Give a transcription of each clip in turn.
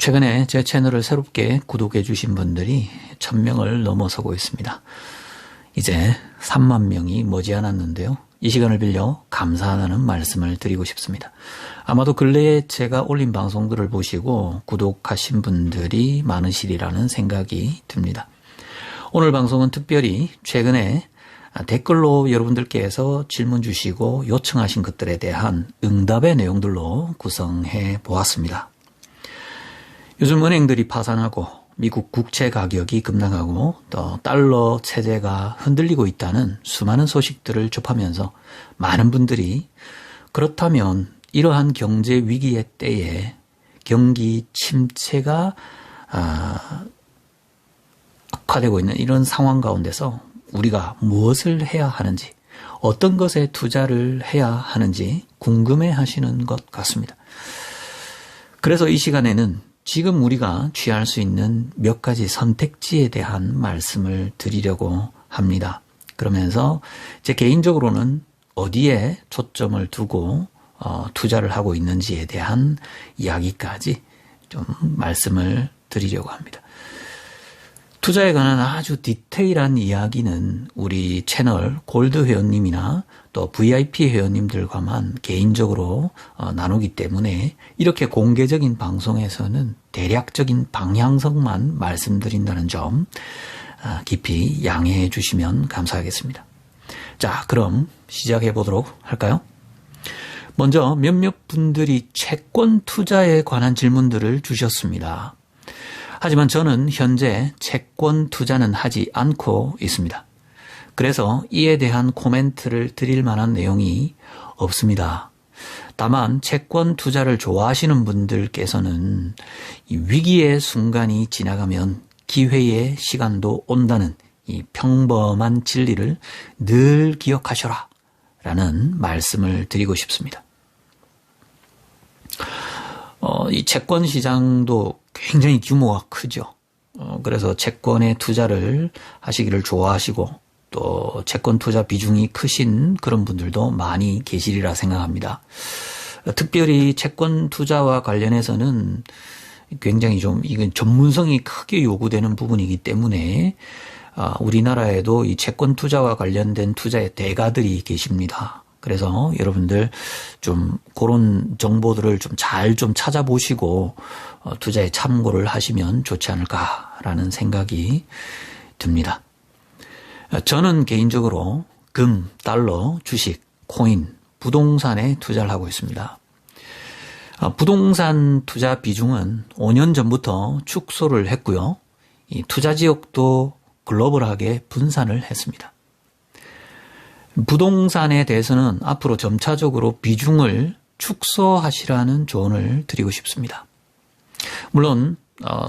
최근에 제 채널을 새롭게 구독해 주신 분들이 1000명을 넘어서고 있습니다. 이제 3만 명이 머지않았는데요. 이 시간을 빌려 감사하다는 말씀을 드리고 싶습니다. 아마도 근래에 제가 올린 방송들을 보시고 구독하신 분들이 많으시리라는 생각이 듭니다. 오늘 방송은 특별히 최근에 댓글로 여러분들께서 질문 주시고 요청하신 것들에 대한 응답의 내용들로 구성해 보았습니다. 요즘 은행들이 파산하고 미국 국채 가격이 급락하고 또 달러 체제가 흔들리고 있다는 수많은 소식들을 접하면서 많은 분들이 그렇다면 이러한 경제 위기의 때에 경기 침체가 악화되고 있는 이런 상황 가운데서 우리가 무엇을 해야 하는지, 어떤 것에 투자를 해야 하는지 궁금해 하시는 것 같습니다. 그래서 이 시간에는 지금 우리가 취할 수 있는 몇 가지 선택지에 대한 말씀을 드리려고 합니다. 그러면서 제 개인적으로는 어디에 초점을 두고 투자를 하고 있는지에 대한 이야기까지 좀 말씀을 드리려고 합니다. 투자에 관한 아주 디테일한 이야기는 우리 채널 골드 회원님이나 또 VIP 회원님들과만 개인적으로 나누기 때문에 이렇게 공개적인 방송에서는 대략적인 방향성만 말씀드린다는 점 깊이 양해해 주시면 감사하겠습니다. 자, 그럼 시작해 보도록 할까요? 먼저 몇몇 분들이 채권 투자에 관한 질문들을 주셨습니다. 하지만 저는 현재 채권 투자는 하지 않고 있습니다. 그래서 이에 대한 코멘트를 드릴 만한 내용이 없습니다. 다만 채권 투자를 좋아하시는 분들께서는 이 위기의 순간이 지나가면 기회의 시간도 온다는 이 평범한 진리를 늘 기억하셔라 라는 말씀을 드리고 싶습니다. 이 채권 시장도 굉장히 규모가 크죠. 그래서 채권에 투자를 하시기를 좋아하시고 또 채권 투자 비중이 크신 그런 분들도 많이 계시리라 생각합니다. 특별히 채권 투자와 관련해서는 굉장히 좀 이건 전문성이 크게 요구되는 부분이기 때문에 우리나라에도 이 채권 투자와 관련된 투자의 대가들이 계십니다. 그래서 여러분들 좀 그런 정보들을 좀 잘 좀 찾아보시고 투자에 참고를 하시면 좋지 않을까라는 생각이 듭니다. 저는 개인적으로 금, 달러, 주식, 코인, 부동산에 투자를 하고 있습니다. 부동산 투자 비중은 5년 전부터 축소를 했고요. 이 투자 지역도 글로벌하게 분산을 했습니다. 부동산에 대해서는 앞으로 점차적으로 비중을 축소하시라는 조언을 드리고 싶습니다. 물론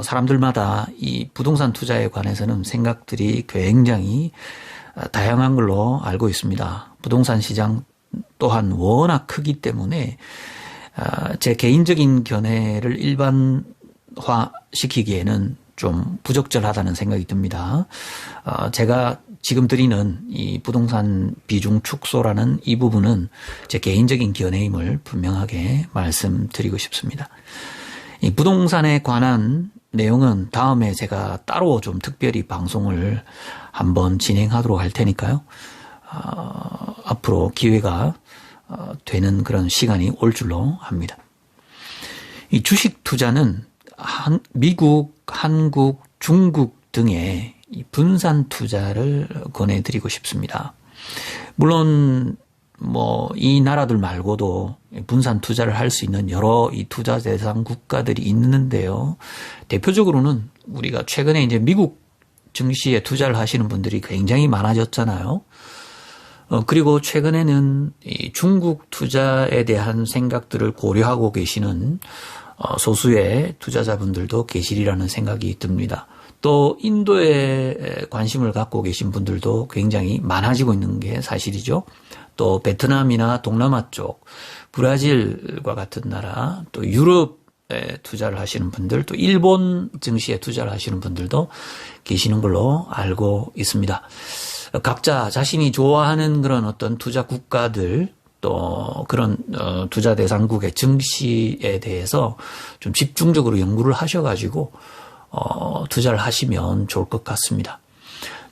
사람들마다 이 부동산 투자에 관해서는 생각들이 굉장히 다양한 걸로 알고 있습니다. 부동산 시장 또한 워낙 크기 때문에 제 개인적인 견해를 일반화시키기에는 좀 부적절하다는 생각이 듭니다. 제가 지금 드리는 이 부동산 비중 축소라는 이 부분은 제 개인적인 견해임을 분명하게 말씀드리고 싶습니다. 이 부동산에 관한 내용은 다음에 제가 따로 좀 특별히 방송을 한번 진행하도록 할 테니까요. 앞으로 기회가 되는 그런 시간이 올 줄로 합니다. 이 주식 투자는 미국, 한국, 중국 등의 이 분산 투자를 권해드리고 싶습니다. 물론 이 나라들 말고도 분산 투자를 할 수 있는 여러 이 투자 대상 국가들이 있는데요. 대표적으로는 우리가 최근에 이제 미국 증시에 투자를 하시는 분들이 굉장히 많아졌잖아요. 그리고 최근에는 이 중국 투자에 대한 생각들을 고려하고 계시는 소수의 투자자분들도 계시리라는 생각이 듭니다. 또 인도에 관심을 갖고 계신 분들도 굉장히 많아지고 있는 게 사실이죠. 또 베트남이나 동남아 쪽, 브라질과 같은 나라, 또 유럽에 투자를 하시는 분들, 또 일본 증시에 투자를 하시는 분들도 계시는 걸로 알고 있습니다. 각자 자신이 좋아하는 그런 어떤 투자 국가들 또 그런 투자 대상국의 증시에 대해서 좀 집중적으로 연구를 하셔가지고 투자를 하시면 좋을 것 같습니다.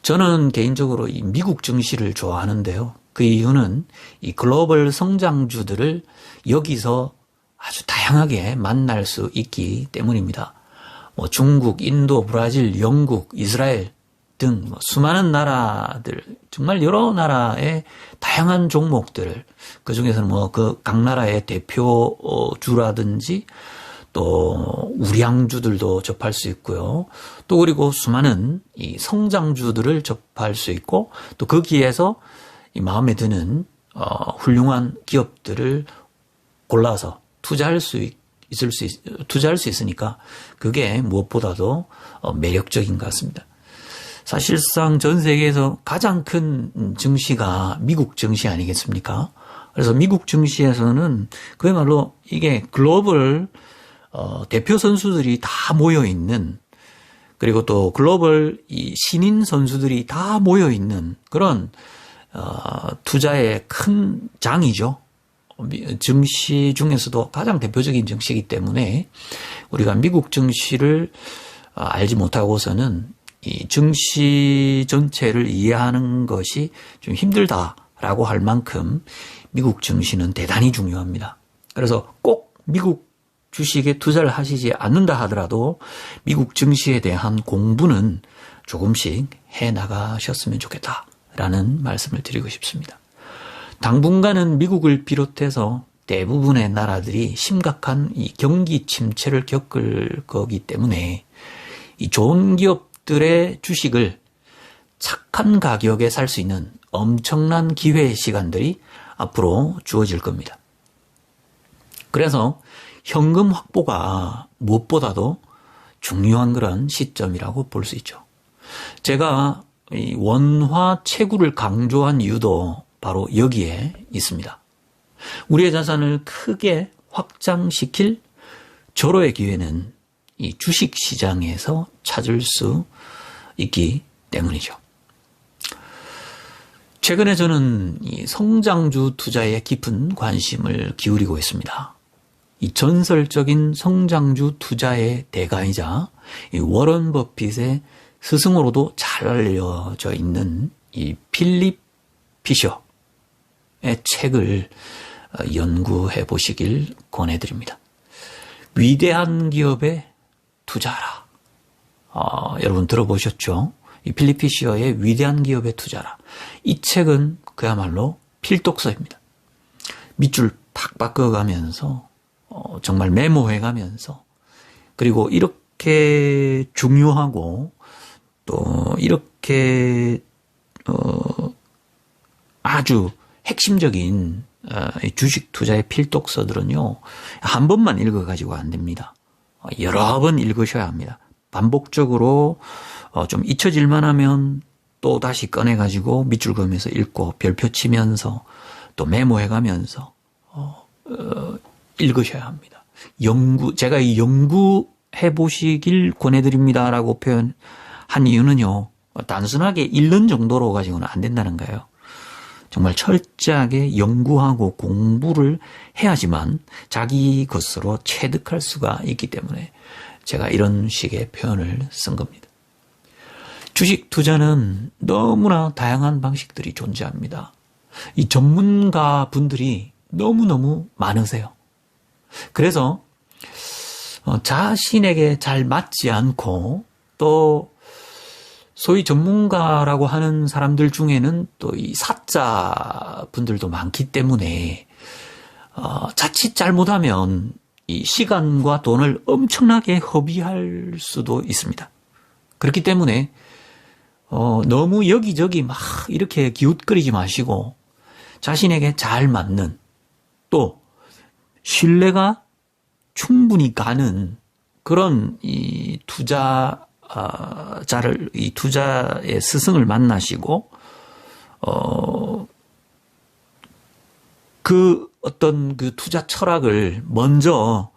저는 개인적으로 이 미국 증시를 좋아하는데요. 그 이유는 이 글로벌 성장주들을 여기서 아주 다양하게 만날 수 있기 때문입니다. 뭐 중국, 인도, 브라질, 영국, 이스라엘 등 수많은 나라들, 정말 여러 나라의 다양한 종목들을, 그 중에서는 뭐 그 각 나라의 대표주라든지 또 우량주들도 접할 수 있고요. 또 그리고 수많은 이 성장주들을 접할 수 있고, 또 거기에서 이 마음에 드는 훌륭한 기업들을 골라서 투자할 수 있으니까 그게 무엇보다도 매력적인 것 같습니다. 사실상 전 세계에서 가장 큰 증시가 미국 증시 아니겠습니까? 그래서 미국 증시에서는 그야말로 이게 글로벌 대표 선수들이 다 모여 있는, 그리고 또 글로벌 이 신인 선수들이 다 모여 있는 그런 투자의 큰 장이죠. 증시 중에서도 가장 대표적인 증시이기 때문에 우리가 미국 증시를 알지 못하고서는 이 증시 전체를 이해하는 것이 좀 힘들다라고 할 만큼 미국 증시는 대단히 중요합니다. 그래서 꼭 미국 주식에 투자를 하시지 않는다 하더라도 미국 증시에 대한 공부는 조금씩 해 나가셨으면 좋겠다라는 말씀을 드리고 싶습니다. 당분간은 미국을 비롯해서 대부분의 나라들이 심각한 이 경기 침체를 겪을 거기 때문에 이 좋은 기업들의 주식을 착한 가격에 살 수 있는 엄청난 기회의 시간들이 앞으로 주어질 겁니다. 그래서 현금 확보가 무엇보다도 중요한 그런 시점이라고 볼 수 있죠. 제가 이 원화 채굴을 강조한 이유도 바로 여기에 있습니다. 우리의 자산을 크게 확장시킬 절호의 기회는 이 주식시장에서 찾을 수 있기 때문이죠. 최근에 저는 이 성장주 투자에 깊은 관심을 기울이고 있습니다. 이 전설적인 성장주 투자의 대가이자 이 워런 버핏의 스승으로도 잘 알려져 있는 이 필립 피셔의 책을 연구해 보시길 권해드립니다. 위대한 기업에 투자하라. 여러분 들어보셨죠? 이 필립 피셔의 위대한 기업에 투자하라. 이 책은 그야말로 필독서입니다. 밑줄 팍 바꿔가면서 정말 메모해가면서, 그리고 이렇게 중요하고 또 이렇게 아주 핵심적인 주식 투자의 필독서들은요, 한 번만 읽어가지고 안 됩니다. 여러 번 읽으셔야 합니다. 반복적으로 좀 잊혀질만 하면 또 다시 꺼내가지고 밑줄 그으면서 읽고 별표 치면서 또 메모해가면서 읽으셔야 합니다. 제가 이 연구해 보시길 권해드립니다라고 표현한 이유는요, 단순하게 읽는 정도로 가지고는 안 된다는 거예요. 정말 철저하게 연구하고 공부를 해야지만 자기 것으로 체득할 수가 있기 때문에 제가 이런 식의 표현을 쓴 겁니다. 주식 투자는 너무나 다양한 방식들이 존재합니다. 이 전문가 분들이 너무너무 많으세요. 그래서 자신에게 잘 맞지 않고, 또 소위 전문가라고 하는 사람들 중에는 또 이 사자 분들도 많기 때문에 자칫 잘못하면 이 시간과 돈을 엄청나게 허비할 수도 있습니다. 그렇기 때문에 너무 여기저기 막 이렇게 기웃거리지 마시고 자신에게 잘 맞는, 또 신뢰가 충분히 가는 그런 이 이 투자의 스승을 만나시고 그 어떤 그 투자 철학을 먼저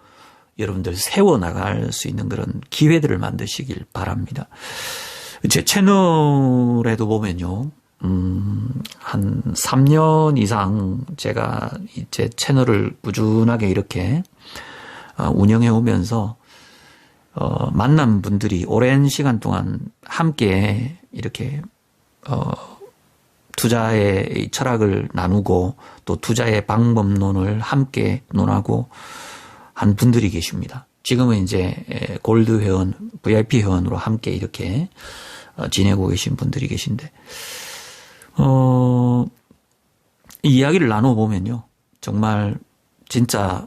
여러분들 세워 나갈 수 있는 그런 기회들을 만드시길 바랍니다. 제 채널에도 보면요, 한 3년 이상 제가 제 채널을 꾸준하게 이렇게 운영해 오면서 만난 분들이 오랜 시간 동안 함께 이렇게 투자의 철학을 나누고 또 투자의 방법론을 함께 논하고 한 분들이 계십니다. 지금은 이제 골드 회원, VIP 회원으로 함께 이렇게 지내고 계신 분들이 계신데 이 이야기를 나눠보면요. 정말 진짜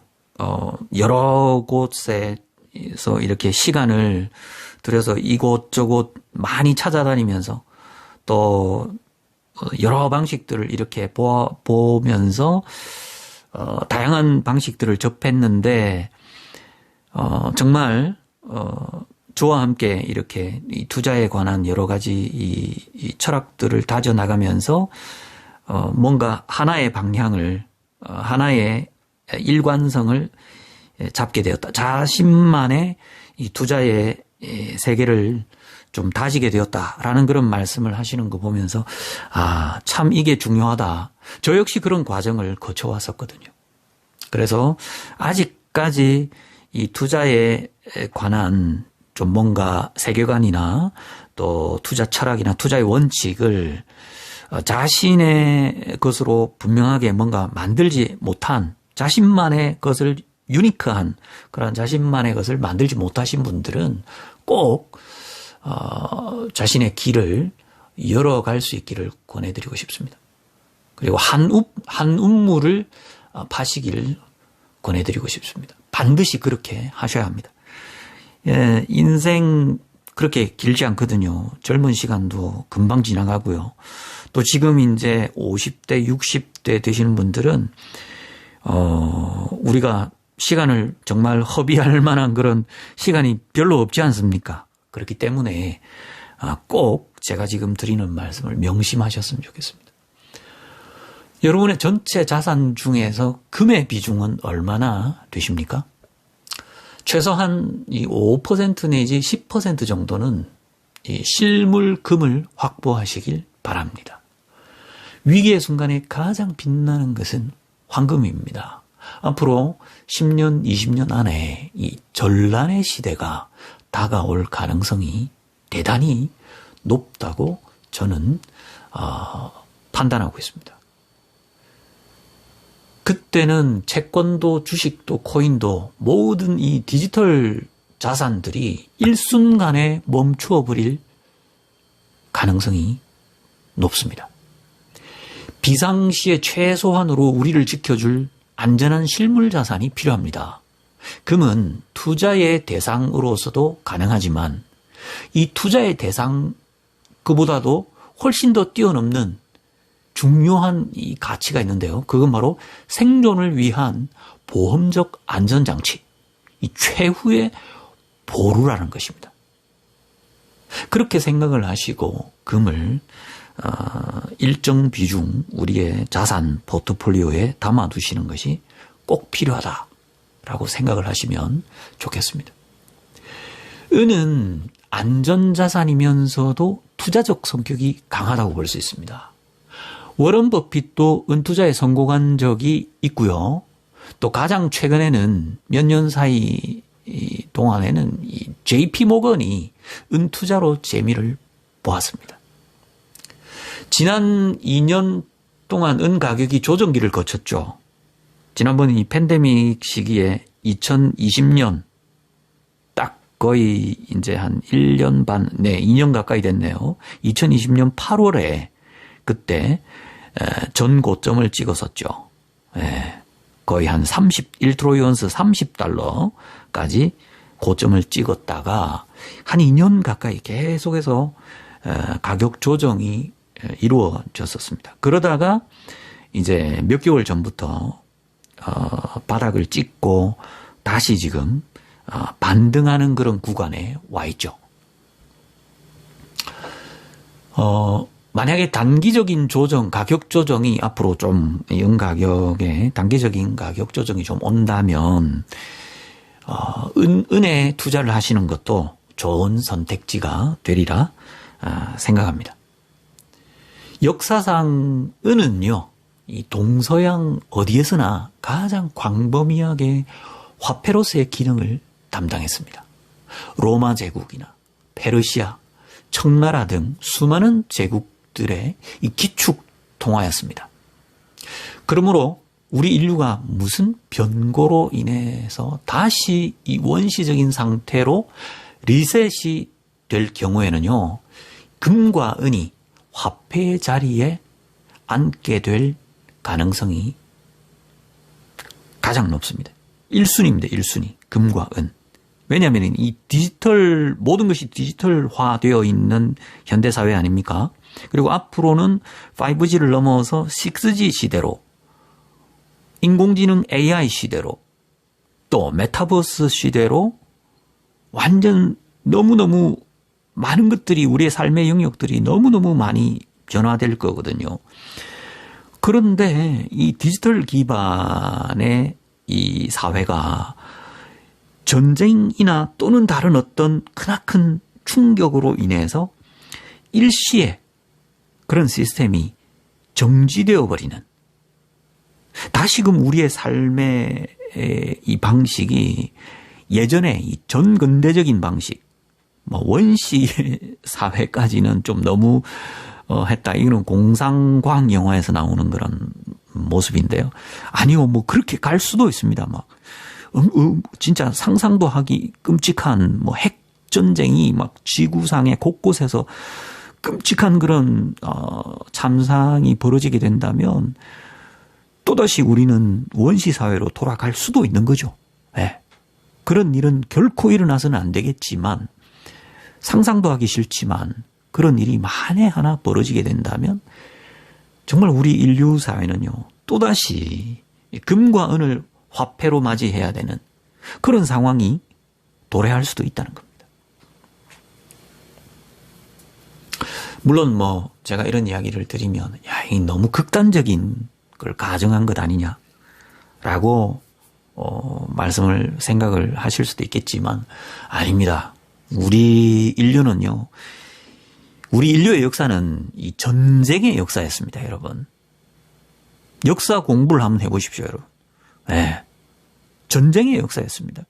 여러 곳에서 이렇게 시간을 들여서 이곳저곳 많이 찾아다니면서 또 여러 방식들을 이렇게 보면서 다양한 방식들을 접했는데 정말 저와 함께 이렇게 이 투자에 관한 여러 가지 이 철학들을 다져나가면서 뭔가 하나의 방향을 하나의 일관성을 잡게 되었다. 자신만의 이 투자의 세계를 좀 다지게 되었다라는 그런 말씀을 하시는 거 보면서 참 이게 중요하다. 저 역시 그런 과정을 거쳐왔었거든요. 그래서 아직까지 이 투자에 관한 좀 뭔가 세계관이나 또 투자 철학이나 투자의 원칙을 자신의 것으로 분명하게 뭔가 만들지 못한 자신만의 것을 유니크한 그런 자신만의 것을 만들지 못하신 분들은 꼭 자신의 길을 열어갈 수 있기를 권해드리고 싶습니다. 그리고 한 운물을 파시길 권해드리고 싶습니다. 반드시 그렇게 하셔야 합니다. 예, 인생 그렇게 길지 않거든요. 젊은 시간도 금방 지나가고요. 또 지금 이제 50대, 60대 되시는 분들은 우리가 시간을 정말 허비할 만한 그런 시간이 별로 없지 않습니까? 그렇기 때문에 꼭 제가 지금 드리는 말씀을 명심하셨으면 좋겠습니다. 여러분의 전체 자산 중에서 금의 비중은 얼마나 되십니까? 최소한 이 5% 내지 10% 정도는 이 실물 금을 확보하시길 바랍니다. 위기의 순간에 가장 빛나는 것은 황금입니다. 앞으로 10년, 20년 안에 이 전란의 시대가 다가올 가능성이 대단히 높다고 저는 판단하고 있습니다. 그때는 채권도 주식도 코인도 모든 이 디지털 자산들이 일순간에 멈추어 버릴 가능성이 높습니다. 비상시에 최소한으로 우리를 지켜줄 안전한 실물 자산이 필요합니다. 금은 투자의 대상으로서도 가능하지만 이 투자의 대상 그보다도 훨씬 더 뛰어넘는 중요한 이 가치가 있는데요. 그건 바로 생존을 위한 보험적 안전장치, 이 최후의 보루라는 것입니다. 그렇게 생각을 하시고 금을 일정 비중 우리의 자산 포트폴리오에 담아두시는 것이 꼭 필요하다라고 생각을 하시면 좋겠습니다. 은은 안전자산이면서도 투자적 성격이 강하다고 볼 수 있습니다. 워런 버핏도 은투자에 성공한 적이 있고요. 또 가장 최근에는 몇 년 사이 동안에는 이 JP 모건이 은투자로 재미를 보았습니다. 지난 2년 동안 은 가격이 조정기를 거쳤죠. 지난번 이 팬데믹 시기에 2020년 딱 거의 이제 한 1년 반, 2년 가까이 됐네요. 2020년 8월에 그때 전 고점을 찍었었죠. 거의 한 1트로이언스 30달러까지 고점을 찍었다가 한 2년 가까이 계속해서 가격 조정이 이루어졌었습니다. 그러다가 이제 몇 개월 전부터 바닥을 찍고 다시 지금 반등하는 그런 구간에 와 있죠. 만약에 단기적인 조정, 가격 조정이 앞으로 좀 은 가격에 단기적인 가격 조정이 좀 온다면 은에 투자를 하시는 것도 좋은 선택지가 되리라 생각합니다. 역사상 이 동서양 어디에서나 가장 광범위하게 화폐로서의 기능을 담당했습니다. 로마 제국이나 페르시아, 청나라 등 수많은 제국들의 이 기축 통화였습니다. 그러므로 우리 인류가 무슨 변고로 인해서 다시 이 원시적인 상태로 리셋이 될 경우에는요, 금과 은이 화폐의 자리에 앉게 될 가능성이 가장 높습니다. 1순위입니다. 1순위. 금과 은. 왜냐하면 이 모든 것이 디지털화되어 있는 현대사회 아닙니까? 그리고 앞으로는 5G를 넘어서 6G 시대로, 인공지능 AI 시대로, 또 메타버스 시대로 완전 너무너무 많은 것들이, 우리의 삶의 영역들이 너무너무 많이 변화될 거거든요. 그런데 이 디지털 기반의 이 사회가 전쟁이나 또는 다른 어떤 크나큰 충격으로 인해서 일시에 그런 시스템이 정지되어 버리는, 다시금 우리의 삶의 이 방식이 예전에 이 전근대적인 방식, 원시 사회까지는 좀 너무 했다. 이거는 공상과학 영화에서 나오는 그런 모습인데요. 아니요, 그렇게 갈 수도 있습니다. 진짜 상상도 하기 끔찍한 핵 전쟁이 지구상의 곳곳에서 끔찍한 그런 참상이 벌어지게 된다면 또다시 우리는 원시 사회로 돌아갈 수도 있는 거죠. 네. 그런 일은 결코 일어나서는 안 되겠지만, 상상도 하기 싫지만 그런 일이 만에 하나 벌어지게 된다면 정말 우리 인류 사회는요, 또다시 금과 은을 화폐로 맞이해야 되는 그런 상황이 도래할 수도 있다는 겁니다. 물론 제가 이런 이야기를 드리면 이 너무 극단적인 걸 가정한 것 아니냐라고 생각을 하실 수도 있겠지만, 아닙니다. 우리 인류의 역사는 이 전쟁의 역사였습니다, 여러분. 역사 공부를 한번 해보십시오, 여러분. 네. 전쟁의 역사였습니다.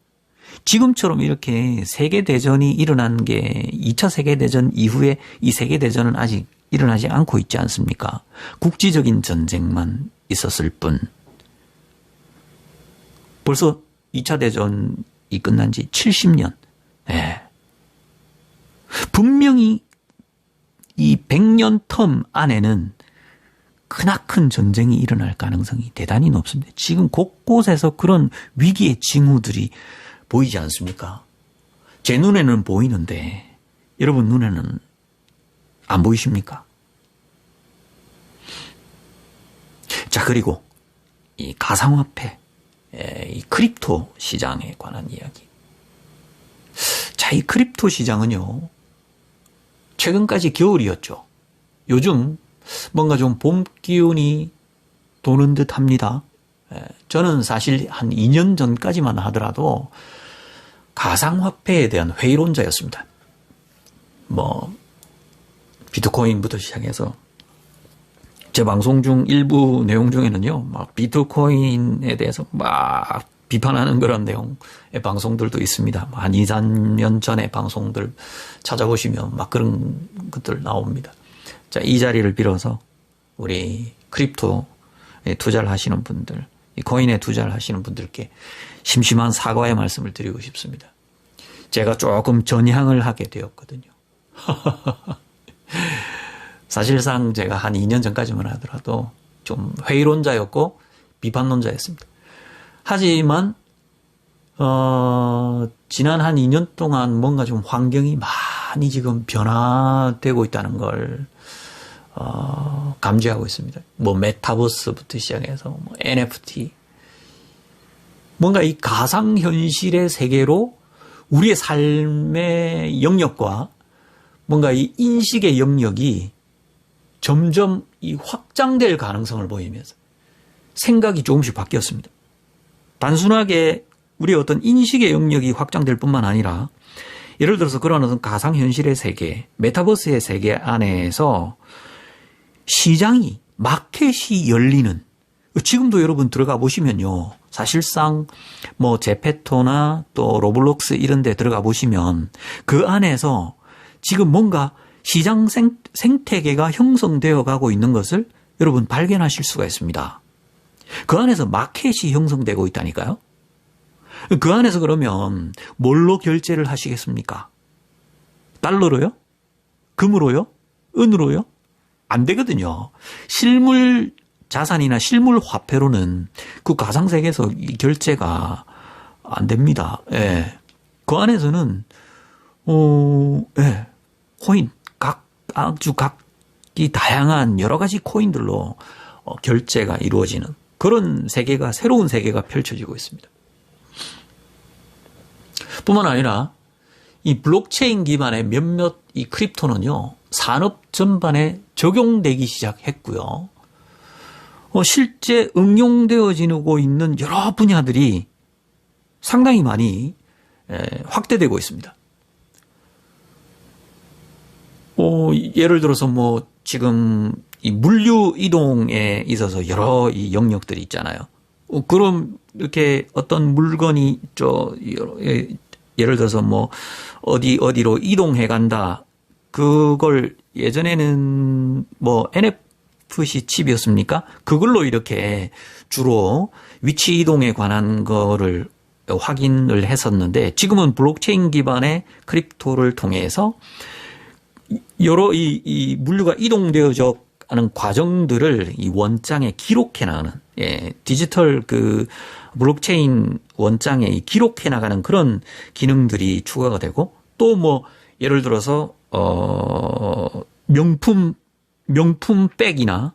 지금처럼 이렇게 세계대전이 일어난 게 2차 세계대전 이후에 이 세계대전은 아직 일어나지 않고 있지 않습니까? 국지적인 전쟁만 있었을 뿐. 벌써 2차 대전이 끝난 지 70년. 네. 분명히 이 100년 텀 안에는 크나큰 전쟁이 일어날 가능성이 대단히 높습니다. 지금 곳곳에서 그런 위기의 징후들이 보이지 않습니까? 제 눈에는 보이는데 여러분 눈에는 안 보이십니까? 자, 그리고 이 가상화폐, 이 크립토 시장에 관한 이야기. 자, 이 크립토 시장은요, 최근까지 겨울이었죠. 요즘 뭔가 좀 봄 기운이 도는 듯 합니다. 저는 사실 한 2년 전까지만 하더라도 가상화폐에 대한 회의론자였습니다. 비트코인부터 시작해서 제 방송 중 일부 내용 중에는요, 비트코인에 대해서 비판하는 그런 내용의 방송들도 있습니다. 한 2, 3년 전의 방송들 찾아보시면 그런 것들 나옵니다. 자, 이 자리를 빌어서 우리 크립토에 투자를 하시는 분들, 이 코인에 투자를 하시는 분들께 심심한 사과의 말씀을 드리고 싶습니다. 제가 조금 전향을 하게 되었거든요. 사실상 제가 한 2년 전까지만 하더라도 좀 회의론자였고 비판론자였습니다. 하지만 지난 한 2년 동안 뭔가 좀 환경이 많이 지금 변화되고 있다는 걸 감지하고 있습니다. 메타버스부터 시작해서 NFT, 뭔가 이 가상현실의 세계로 우리의 삶의 영역과 뭔가 이 인식의 영역이 점점 이 확장될 가능성을 보이면서 생각이 조금씩 바뀌었습니다. 단순하게 우리의 어떤 인식의 영역이 확장될 뿐만 아니라, 예를 들어서 그런 어떤 가상현실의 세계, 메타버스의 세계 안에서 시장이, 마켓이 열리는, 지금도 여러분 들어가 보시면요. 사실상 뭐 제페토나 또 로블록스 이런 데 들어가 보시면 그 안에서 지금 뭔가 시장 생태계가 형성되어 가고 있는 것을 여러분 발견하실 수가 있습니다. 그 안에서 마켓이 형성되고 있다니까요. 그 안에서 그러면 뭘로 결제를 하시겠습니까? 달러로요? 금으로요? 은으로요? 안 되거든요. 실물 자산이나 실물 화폐로는 그 가상세계에서 이 결제가 안 됩니다. 예. 그 안에서는, 예. 코인, 아주 각기 다양한 여러 가지 코인들로 결제가 이루어지는 그런 세계가, 새로운 세계가 펼쳐지고 있습니다. 뿐만 아니라 이 블록체인 기반의 몇몇 이 크립토는요, 산업 전반에 적용되기 시작했고요. 실제 응용되어지고 있는 여러 분야들이 상당히 많이 확대되고 있습니다. 예를 들어서 뭐 지금 이 물류 이동에 있어서 여러 이 영역들이 있잖아요. 그럼 이렇게 어떤 물건이 예를 들어서 뭐 어디로 이동해 간다. 그걸 예전에는 뭐 NFC 칩이었습니까? 그걸로 이렇게 주로 위치 이동에 관한 거를 확인을 했었는데 지금은 블록체인 기반의 크립토를 통해서 여러 이 물류가 이동되어져 가는 과정들을 이 원장에 기록해 나가는, 디지털 그 블록체인 원장에 기록해 나가는 그런 기능들이 추가가 되고 또 뭐 예를 들어서 명품 백이나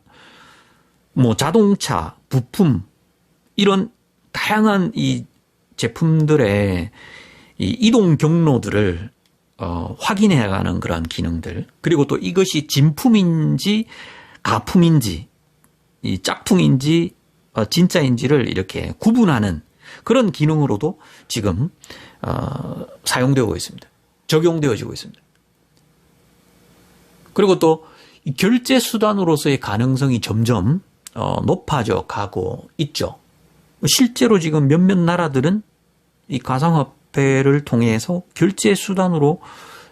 뭐 자동차 부품 이런 다양한 이 제품들의 이 이동 경로들을 확인해 가는 그런 기능들, 그리고 또 이것이 진품인지 가품인지 이 짝퉁인지 진짜인지를 이렇게 구분하는 그런 기능으로도 지금 사용되고 있습니다. 적용되어지고 있습니다. 그리고 또 이 결제 수단으로서의 가능성이 점점 높아져 가고 있죠. 실제로 지금 몇몇 나라들은 이 가상화폐를 통해서 결제 수단으로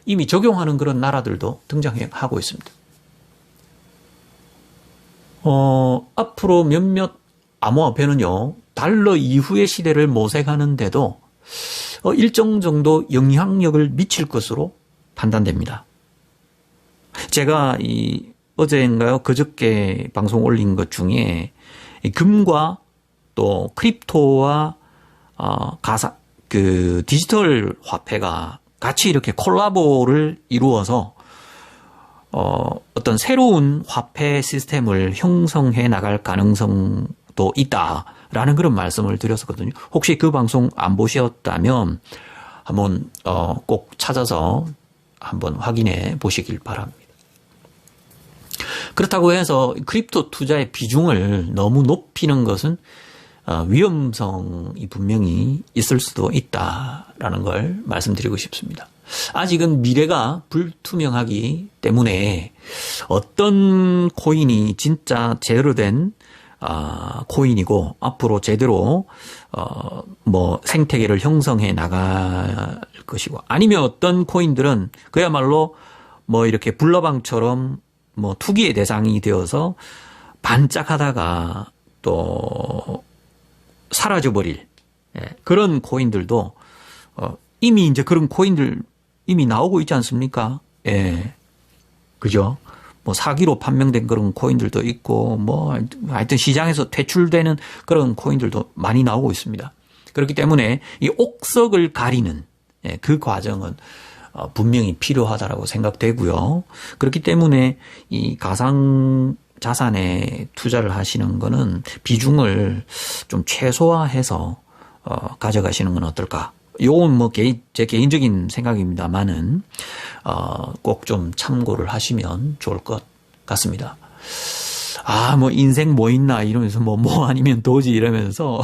이미 적용하는 그런 나라들도 등장하고 있습니다. 앞으로 몇몇 암호화폐는요, 달러 이후의 시대를 모색하는데도 일정 정도 영향력을 미칠 것으로 판단됩니다. 제가 어제인가요? 그저께 방송 올린 것 중에 금과 또 크립토와 디지털 화폐가 같이 이렇게 콜라보를 이루어서 어떤 새로운 화폐 시스템을 형성해 나갈 가능성도 있다라는 그런 말씀을 드렸었거든요. 혹시 그 방송 안 보셨다면 한번 꼭 찾아서 한번 확인해 보시길 바랍니다. 그렇다고 해서 크립토 투자의 비중을 너무 높이는 것은 위험성이 분명히 있을 수도 있다라는 걸 말씀드리고 싶습니다. 아직은 미래가 불투명하기 때문에 어떤 코인이 진짜 제대로 된 코인이고 앞으로 제대로 뭐 생태계를 형성해 나갈 것이고, 아니면 어떤 코인들은 그야말로 뭐 이렇게 불나방처럼 뭐 투기의 대상이 되어서 반짝하다가 또 사라져버릴 그런 코인들도 이미 이제 그런 코인들 이미 나오고 있지 않습니까? 예. 그죠? 뭐 사기로 판명된 그런 코인들도 있고 뭐 하여튼 시장에서 퇴출되는 그런 코인들도 많이 나오고 있습니다. 그렇기 때문에 이 옥석을 가리는 그 과정은 분명히 필요하다라고 생각되고요. 그렇기 때문에 이 가상 자산에 투자를 하시는 거는 비중을 좀 최소화해서 가져가시는 건 어떨까? 요건 뭐 제 개인적인 생각입니다만은 꼭 좀 참고를 하시면 좋을 것 같습니다. 뭐 인생 뭐 있나 이러면서 뭐 아니면 도지 이러면서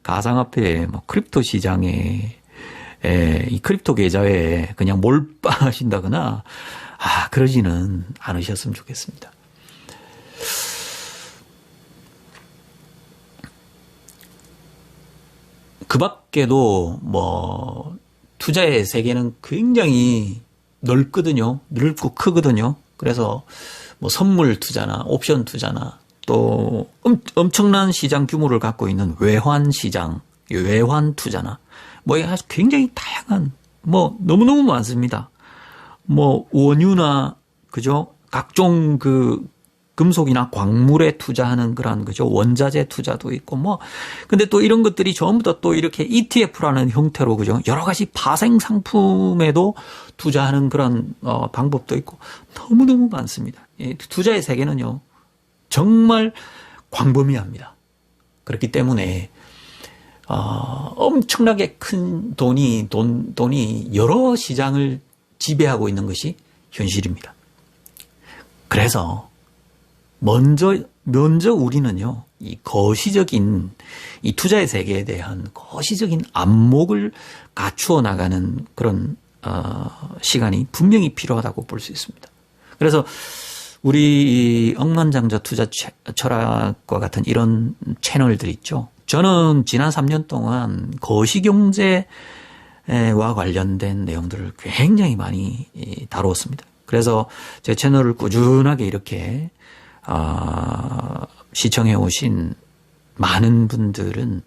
가상화폐 뭐 크립토 시장에 이 크립토 계좌에 그냥 몰빵하신다거나 그러지는 않으셨으면 좋겠습니다. 그 밖에도 뭐 투자의 세계는 굉장히 넓거든요. 넓고 크거든요. 그래서 뭐 선물 투자나 옵션 투자나 또 엄청난 시장 규모를 갖고 있는 외환 시장, 외환 투자나 뭐 굉장히 다양한 뭐 너무너무 많습니다. 뭐 원유나 그죠? 각종 그 금속이나 광물에 투자하는 그런 그죠? 원자재 투자도 있고 뭐 근데 또 이런 것들이 전부 다 또 이렇게 ETF라는 형태로 그죠? 여러 가지 파생 상품에도 투자하는 그런 방법도 있고 너무너무 많습니다. 이 투자의 세계는요. 정말 광범위합니다. 그렇기 때문에 엄청나게 큰 돈이 여러 시장을 지배하고 있는 것이 현실입니다. 그래서 먼저 우리는요, 이 거시적인 이 투자의 세계에 대한 거시적인 안목을 갖추어 나가는 그런 시간이 분명히 필요하다고 볼 수 있습니다. 그래서 우리 억만장자 투자 철학과 같은 이런 채널들 있죠. 저는 지난 3년 동안 거시경제와 관련된 내용들을 굉장히 많이 다루었습니다. 그래서 제 채널을 꾸준하게 이렇게 시청해 오신 많은 분들은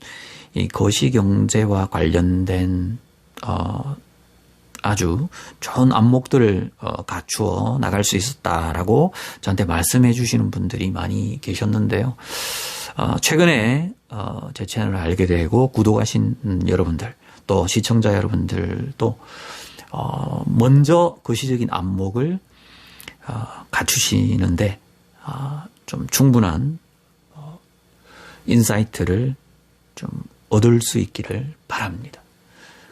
이 거시경제와 관련된 아주 좋은 안목들을 갖추어 나갈 수 있었다라고 저한테 말씀해 주시는 분들이 많이 계셨는데요. 최근에 제 채널을 알게 되고 구독하신 여러분들 또 시청자 여러분들도 먼저 거시적인 안목을 갖추시는데 좀 충분한 인사이트를 좀 얻을 수 있기를 바랍니다.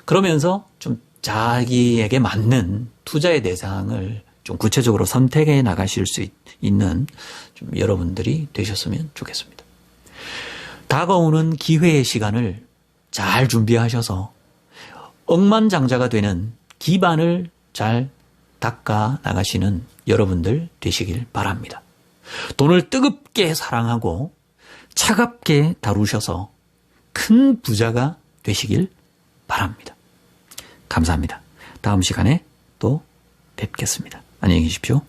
그러면서 좀 자기에게 맞는 투자의 대상을 좀 구체적으로 선택해 나가실 수 있는 좀 여러분들이 되셨으면 좋겠습니다. 다가오는 기회의 시간을 잘 준비하셔서 억만장자가 되는 기반을 잘 닦아 나가시는 여러분들 되시길 바랍니다. 돈을 뜨겁게 사랑하고 차갑게 다루셔서 큰 부자가 되시길 바랍니다. 감사합니다. 다음 시간에 또 뵙겠습니다. 안녕히 계십시오.